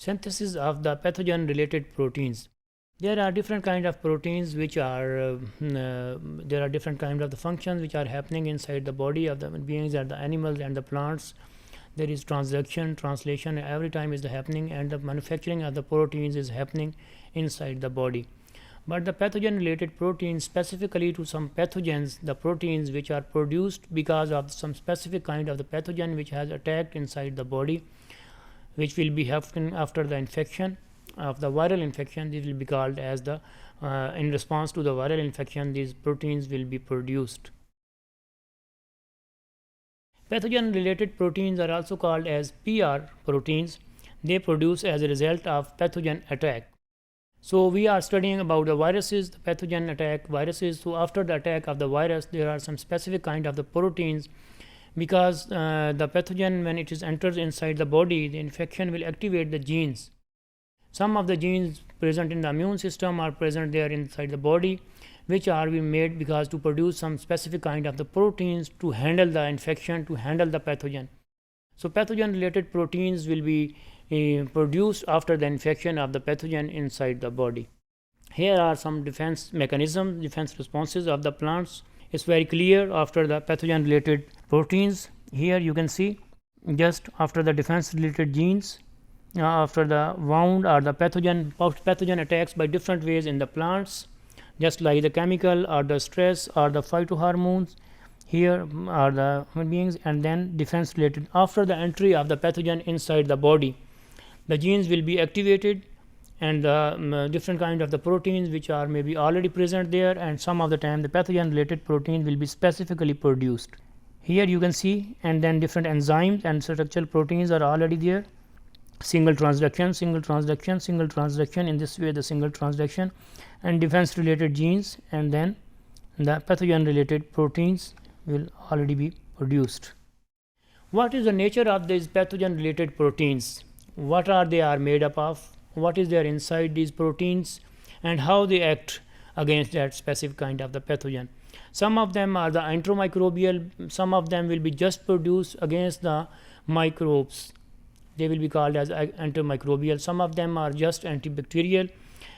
Synthesis of the pathogen related proteins. There are different kind of proteins which are there are different kind of the functions which are happening inside the body of the beings and the animals and the plants. There is translation, translation every time is happening, and the manufacturing of the proteins is happening inside the body. But the pathogen related proteins, specifically to some pathogens, the proteins which are produced because of some specific kind of the pathogen which has attacked inside the body, which will be happening after the infection of the viral infection. This will be called as the in response to the viral infection, these proteins will be produced. Pathogen related proteins are also called as PR proteins. They produce as a result of pathogen attack. So we are studying about the viruses, the pathogen attack viruses. So after the attack of the virus, there are some specific kind of the proteins, because the pathogen, when it is enters inside the body, the infection will activate the genes. Some of the genes present in the immune system are present there inside the body, which are being made because to produce some specific kind of the proteins to handle the infection, to handle the pathogen. So pathogen related proteins will be produced after the infection of the pathogen inside the body. Here are some defense mechanisms, defense responses of the plants. It's very clear after the pathogen related proteins. Here you can see just after the defense related genes, after the wound or the pathogen attacks by different ways in the plants, just like the chemical or the stress or the phytohormones. Here are the human beings, and then defense related. After the entry of the pathogen inside the body, the genes will be activated, and the different kind of the proteins which are maybe already present there, and some of the time the pathogen related protein will be specifically produced. Here you can see, and then different enzymes and structural proteins are already there. Single transduction, single transduction, single transduction, in this way the single transduction, and defense related genes, and then the pathogen related proteins will already be produced. What is the nature of these pathogen related proteins? What are they are made up of? What is there inside these proteins, and how they act against that specific kind of the pathogen? Some of them are the antimicrobial, some of them will be just produced against the microbes. They will be called as antimicrobial. Some of them are just antibacterial,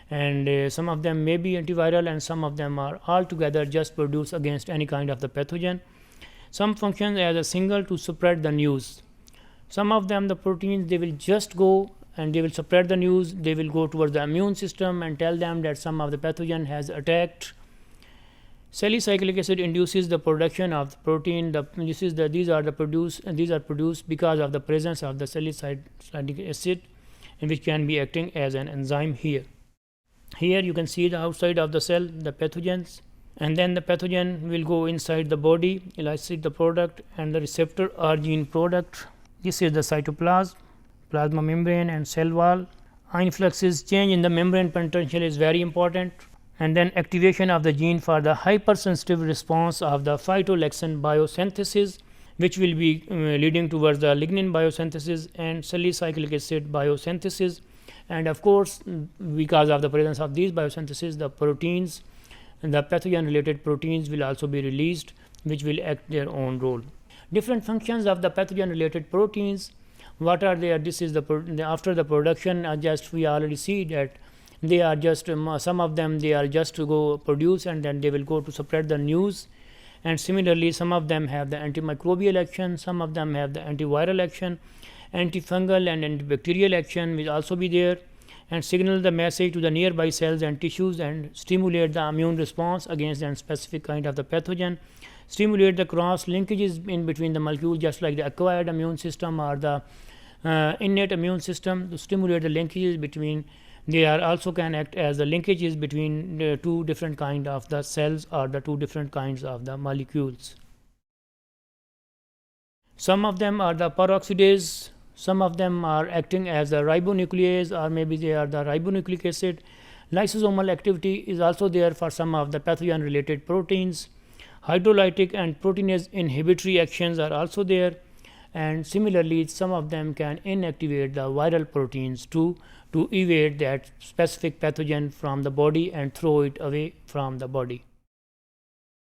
and some of them may be antiviral, and some of them are altogether just produced against any kind of the pathogen. Some function as a single to spread the news. Some of them, the proteins, they will just go and they will spread the news. They will go towards the immune system and tell them that some of the pathogen has attacked. Salicylic acid induces the production of the protein. These are produced because of the presence of the salicylic acid, and which can be acting as an enzyme here. Here you can see the outside of the cell, the pathogens, and then the pathogen will go inside the body, elicit the product, and the receptor or gene product. This is the cytoplasm, plasma membrane, and cell wall. Influxes, change in the membrane potential is very important, and then activation of the gene for the hypersensitive response of the phytolexin biosynthesis, which will be leading towards the lignin biosynthesis and salicylic acid biosynthesis. And of course, because of the presence of these biosynthesis, the proteins and the pathogen related proteins will also be released, which will act their own role. Different functions of the pathogen related proteins, what are they? This is after the production, just we already see that they are just some of them they are just to go produce, and then they will go to spread the news. And similarly, some of them have the antimicrobial action, some of them have the antiviral action, antifungal and antibacterial action will also be there, and signal the message to the nearby cells and tissues, and stimulate the immune response against a specific kind of the pathogen, stimulate the cross linkages in between the molecules, just like the acquired immune system or the innate immune system, to stimulate the linkages between. They are also can act as the linkages between the two different kind of the cells or the two different kinds of the molecules. Some of them are the peroxidase, some of them are acting as a ribonuclease, or maybe they are the ribonucleic acid. Lysosomal activity is also there for some of the pathogen related proteins. Hydrolytic and proteinase inhibitory actions are also there, and similarly some of them can inactivate the viral proteins to evade that specific pathogen from the body and throw it away from the body.